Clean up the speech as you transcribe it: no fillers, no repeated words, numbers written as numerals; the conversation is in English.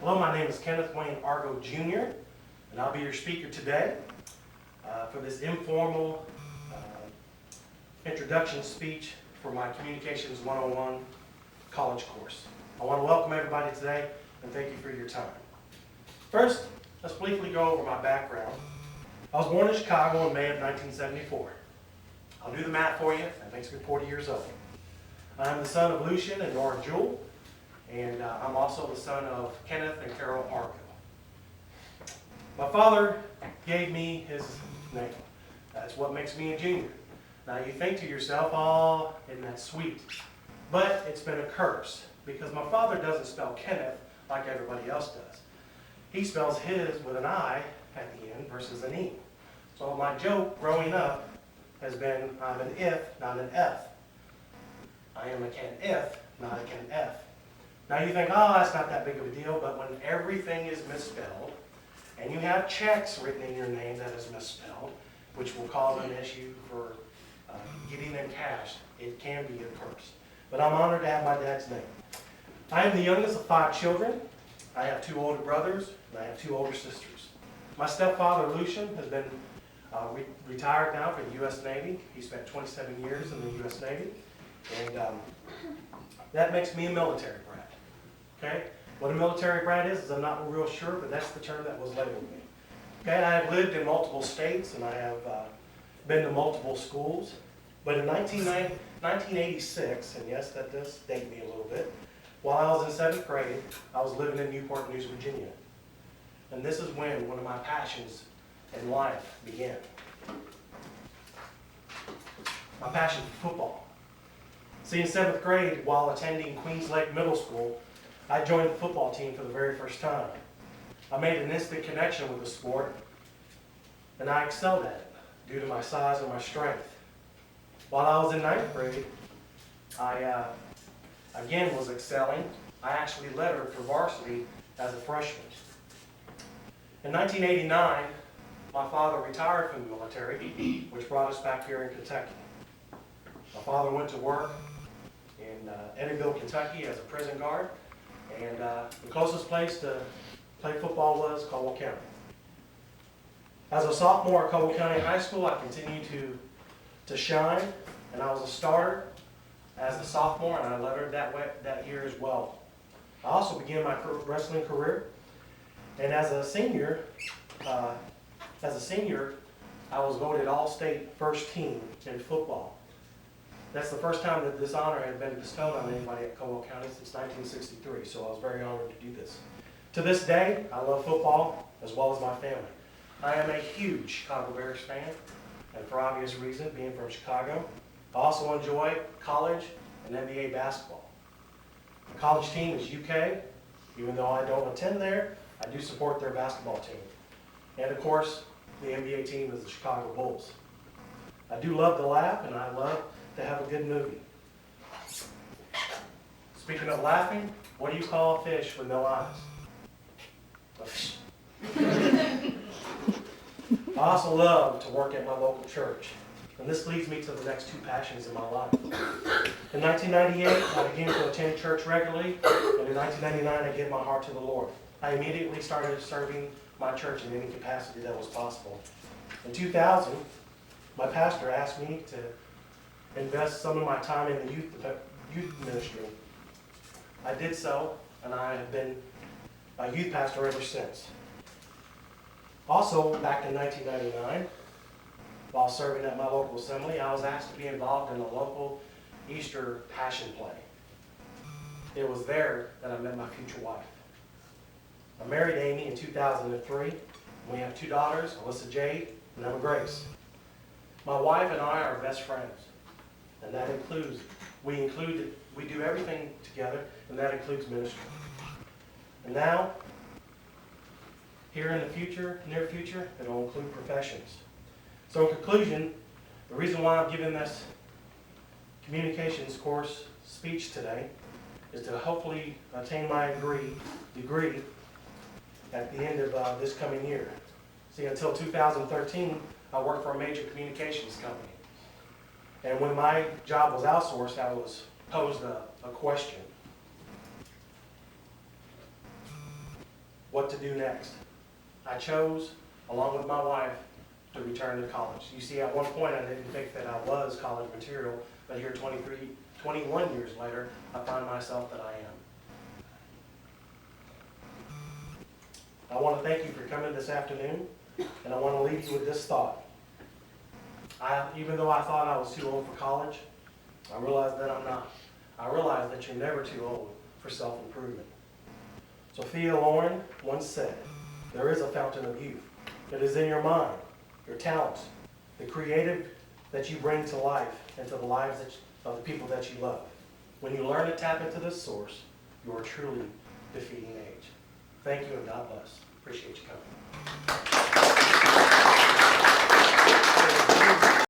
Hello, my name is Kenneth Wayne Argo Jr., and I'll be your speaker today for this informal introduction speech for my Communications 101 college course. I want to welcome everybody today and thank you for your time. First, let's briefly go over my background. I was born in Chicago in May of 1974. I'll do the math for you. That makes me 40 years old. I'm the son of Lucian and Nora Jewell, and I'm also the son of Kenneth and Carol Argo. My father gave me his name. That's what makes me a junior. Now you think to yourself, oh, isn't that sweet? But it's been a curse because my father doesn't spell Kenneth like everybody else does. He spells his with an I at the end versus an E. So my joke growing up has been, I'm an if, not an F. I am a Ken-if, not a Ken-F. Now you think, oh, that's not that big of a deal, but when everything is misspelled, and you have checks written in your name that is misspelled, which will cause an issue for getting them cashed, it can be a curse. But I'm honored to have my dad's name. I am the youngest of 5 children. I have 2 older brothers, and I have 2 older sisters. My stepfather, Lucian, has been retired now for the U.S. Navy. He spent 27 years in the U.S. Navy, and that makes me a military brat. Okay? What a military brat is I'm not real sure, but that's the term that was labeled me. Okay? I have lived in multiple states, and I have been to multiple schools. But in 1986, and yes, that does date me a little bit, while I was in 7th grade, I was living in Newport News, Virginia. And this is when one of my passions in life began. My passion for football. See, in 7th grade, while attending Queens Lake Middle School, I joined the football team for the very first time. I made an instant connection with the sport, and I excelled at it due to my size and my strength. While I was in 9th grade, I again was excelling. I actually lettered for varsity as a freshman. In 1989, my father retired from the military, which brought us back here in Kentucky. My father went to work in Eddyville, Kentucky as a prison guard, and the closest place to play football was Caldwell County. As a sophomore at Caldwell County High School, I continued to shine, and I was a starter as a sophomore, and I lettered that year as well. I also began my wrestling career, and as a senior, I was voted All-State first team in football. That's the first time that this honor had been bestowed on anybody at Caldwell County since 1963, so I was very honored to do this. To this day, I love football as well as my family. I am a huge Chicago Bears fan, and for obvious reason, being from Chicago. I also enjoy college and NBA basketball. The college team is UK. Even though I don't attend there, I do support their basketball team. And of course, the NBA team is the Chicago Bulls. I do love to laugh, and I love to have a good movie. Speaking of laughing, what do you call a fish with no eyes? A fish. I also love to work at my local church. And this leads me to the next 2 passions in my life. In 1998, I began to attend church regularly, and in 1999, I gave my heart to the Lord. I immediately started serving my church in any capacity that was possible. In 2000, my pastor asked me to invest some of my time in the youth ministry. I did so, and I have been a youth pastor ever since. Also, back in 1999, while serving at my local assembly, I was asked to be involved in a local Easter Passion play. It was there that I met my future wife. I married Amy in 2003. We have 2 daughters, Alyssa Jade and Emma Grace. My wife and I are best friends, and that includes, we do everything together, and that includes ministry. And now, here in the future, near future, it will include professions. So in conclusion, the reason why I'm giving this communications course speech today is to hopefully attain my degree at the end of this coming year. See, until 2013, I worked for a major communications company. And when my job was outsourced, I was posed a question. what to do next. I chose, along with my wife, to return to college. You see, at one point, I didn't think that I was college material, but here 21 years later, I find myself that I am. I want to thank you for coming this afternoon, and I want to leave you with this thought. Even though I thought I was too old for college, I realized that I'm not. I realized that you're never too old for self-improvement. Sophia Loren once said, "There is a fountain of youth. It is in your mind, your talents, the creative that you bring to life and to the lives of the people that you love. When you learn to tap into this source, you are truly defeating age." Thank you and God bless. Appreciate you coming.